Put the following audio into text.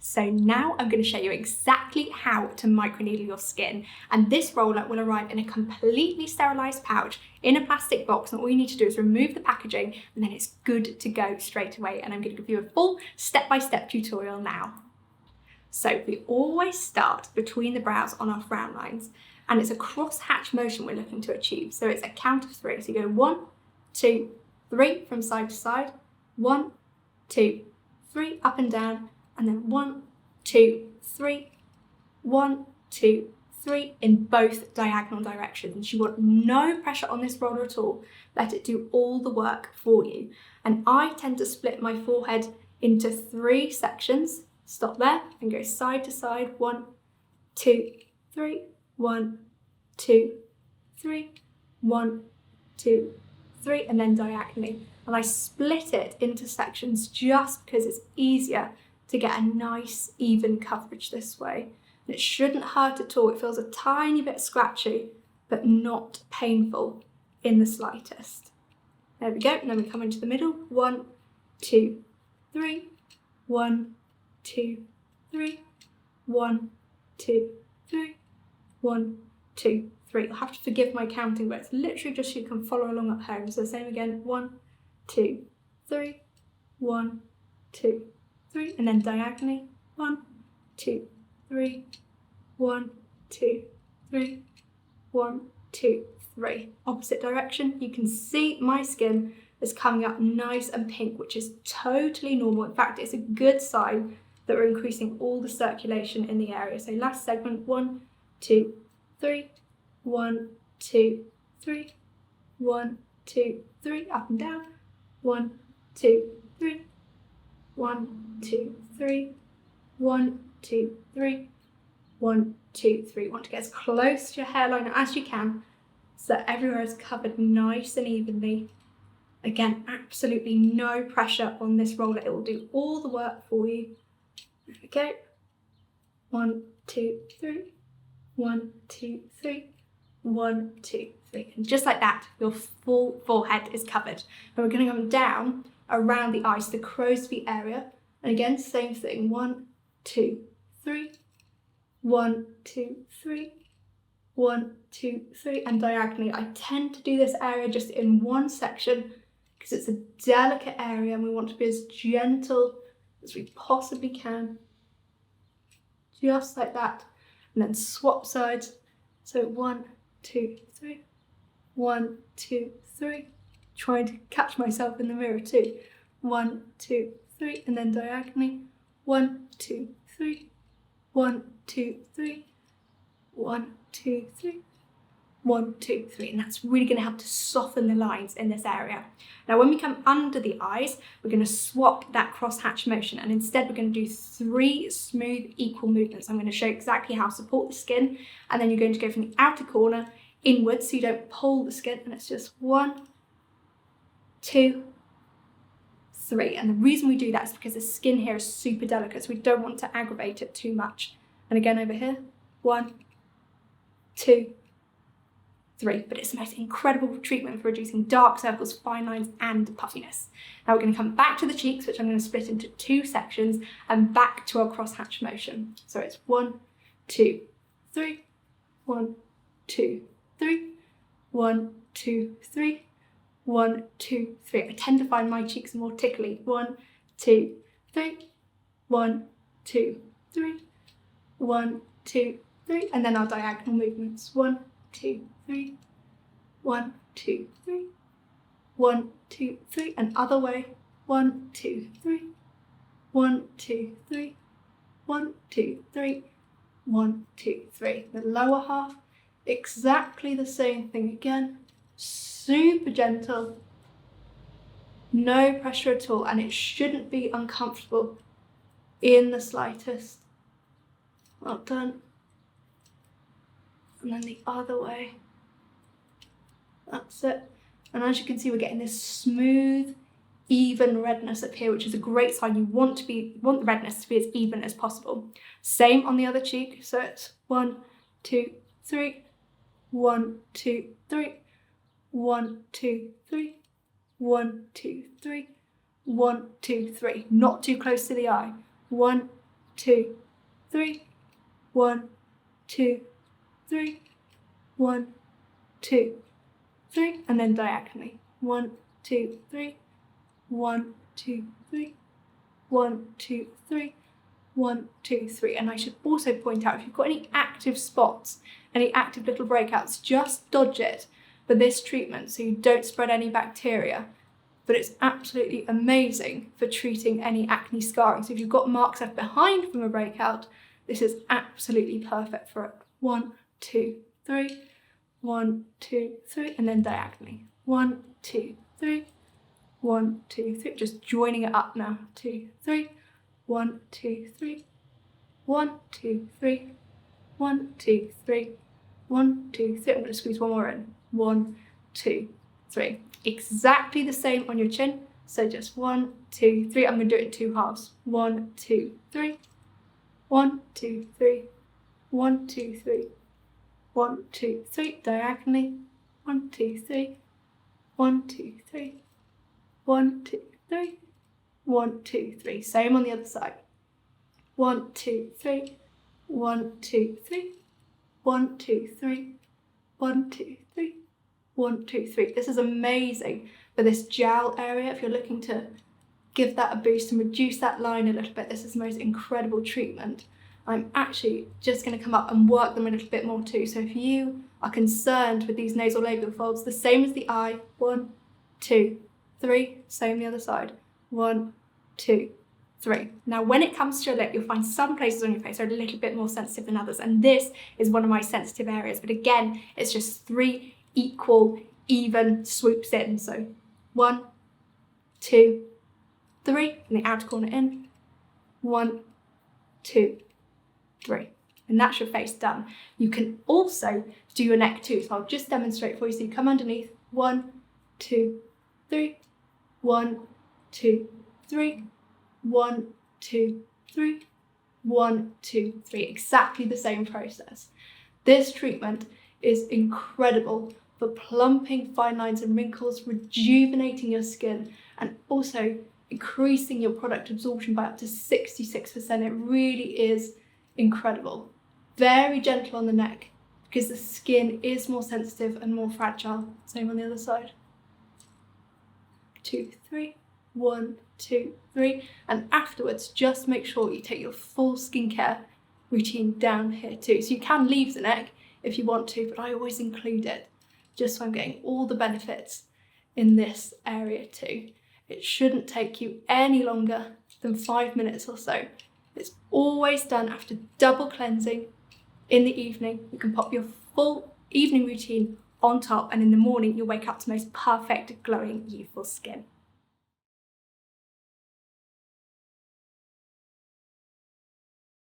So now I'm going to show you exactly how to microneedle your skin, and this roller will arrive in a completely sterilised pouch in a plastic box, and all you need to do is remove the packaging and then it's good to go straight away. And I'm going to give you a full step-by-step tutorial now. So we always start between the brows on our frown lines, and it's a cross-hatch motion we're looking to achieve. So it's a count of 3. So you go 1, 2, 3 from side to side, 1, 2, 3 up and down, and then 1, 2, 3, 1, 2, 3 in both diagonal directions. You want no pressure on this roller at all. Let it do all the work for you. And I tend to split my forehead into 3 sections. Stop there and go side to side. 1, 2, 3, 1, 2, 3, 1, 2, 3, and then diagonally. And I split it into sections just because it's easier to get a nice even coverage this way. And it shouldn't hurt at all. It feels a tiny bit scratchy, but not painful in the slightest. There we go. And then we come into the middle. 1, 2, 3, 1, 2, 3, 1, 2, 3, 1, 2, 3. You'll have to forgive my counting, but it's literally just so you can follow along at home. So same again, 1, 2, 3, 1, 2, 3, and then diagonally, 1, 2, 3, 1, 2, 3, 1, 2, 3. Opposite direction, you can see my skin is coming up nice and pink, which is totally normal. In fact, it's a good sign that we're increasing all the circulation in the area. So last segment, 1, 2, 3, 1, 2, 3, 1, 2, 3, up and down, 1, 2, 3, 1, 2, 3, 1, 2, 3, 1, 2, 3. You want to get as close to your hairline as you can so that everywhere is covered nice and evenly. Again, absolutely no pressure on this roller. It will do all the work for you. There we go. 1, 2, 3, 1, 2, 3, 1, 2, 3. And just like that, your full forehead is covered. And we're going to come down around the eyes, the crow's feet area. And again, same thing. 1, 2, 3, 1, 2, 3, 1, 2, 3, and diagonally. I tend to do this area just in one section because it's a delicate area and we want to be as gentle as we possibly can. Just like that. And then swap sides. So 1, 2, 3, 1, 2, 3. Trying to catch myself in the mirror too. 1, 2, 3, and then diagonally. 1, 2, 3, 1, 2, 3, 1, 2, 3, 1, 2, 3. And that's really going to help to soften the lines in this area. Now when we come under the eyes, we're going to swap that cross-hatch motion, and instead we're going to do 3 smooth equal movements. I'm going to show you exactly how to support the skin, and then you're going to go from the outer corner inwards so you don't pull the skin, and it's just 1, 2, 3. And the reason we do that is because the skin here is super delicate, so we don't want to aggravate it too much. And again over here, 1, 2, 3. But it's the most incredible treatment for reducing dark circles, fine lines and puffiness. Now we're going to come back to the cheeks, which I'm going to split into 2 sections, and back to our cross-hatch motion. So it's 1, 2, 3, 1, 2, 3, 1, 2, 3, 1, 2, 3. I tend to find my cheeks more tickly. 1, 2, 3, 1, 2, 3, 1, 2, 3, and then our diagonal movements. 1, 2, 3, 1, 2, 3, 1, 2, 3, and other way. 1, 2, 3, 1, 2, 3, 1, 2, 3, 1, 2, 3. The lower half, exactly the same thing again. Super gentle, no pressure at all, and it shouldn't be uncomfortable in the slightest. Well done. And then the other way. That's it. And as you can see, we're getting this smooth, even redness up here, which is a great sign. You want the redness to be as even as possible. Same on the other cheek. So it's 1, 2, 3, 1, 2, 3, 1, 2, 3, 1, 2, 3, 1, 2, 3. Not too close to the eye. 1, 2, 3, 1, 2, 3, 1, 2, 3, and then diagonally. 1, 2, 3, 1, 2, 3, 1, 2, 3, 1, 2, 3. And I should also point out, if you've got any active spots, any active little breakouts, just dodge it for this treatment so you don't spread any bacteria. But it's absolutely amazing for treating any acne scarring. So if you've got marks left behind from a breakout, this is absolutely perfect for it. 1, 2, 3, 1, 2, 3, and then diagonally. 1, 2, 3, 1, 2, 3. Just joining it up now. 2, 3, 1, 2, 3, 1, 2, 3, 1, 2, 3, 1, 2, 3. I'm going to squeeze one more in. 1, 2, 3. Exactly the same on your chin. So just 1, 2, 3. I'm going to do it in 2 halves. 1, 2, 3. 1, 2, 3. 1, 2, 3. 1, 2, 3. Diagonally. 1, 2, 3. 1, 2, 3. 1, 2, 3. 1, 2, 3. Same on the other side. 1, 2, 3. 1, 2, 3. 1, 2, 3. 1, 2, 3. 1, 2, 3. This is amazing for this jowl area. If you're looking to give that a boost and reduce that line a little bit, this is the most incredible treatment. I'm actually just going to come up and work them a little bit more too. So if you are concerned with these nasal labial folds, the same as the eye. 1, 2, 3. Same the other side. 1, 2, 3. Now when it comes to your lip, you'll find some places on your face are a little bit more sensitive than others, and this is one of my sensitive areas. But again, it's just 3 equal, even swoops in. So 1, 2, 3, from the outer corner in. 1, 2, 3. And that's your face done. You can also do your neck too. So I'll just demonstrate for you. So you come underneath. 1, 2, 3. 1, 2, 3. 1, 2, 3. 1, 2, 3. Exactly the same process. This treatment is incredible for plumping fine lines and wrinkles, rejuvenating your skin, and also increasing your product absorption by up to 66%. It really is incredible. Very gentle on the neck because the skin is more sensitive and more fragile. Same on the other side. 2, 3. 1, 2, 3. And afterwards, just make sure you take your full skincare routine down here too. So you can leave the neck if you want to, but I always include it just so I'm getting all the benefits in this area too. It shouldn't take you any longer than 5 minutes or so. It's always done after double cleansing in the evening. You can pop your full evening routine on top, and in the morning you'll wake up to the most perfect glowing youthful skin.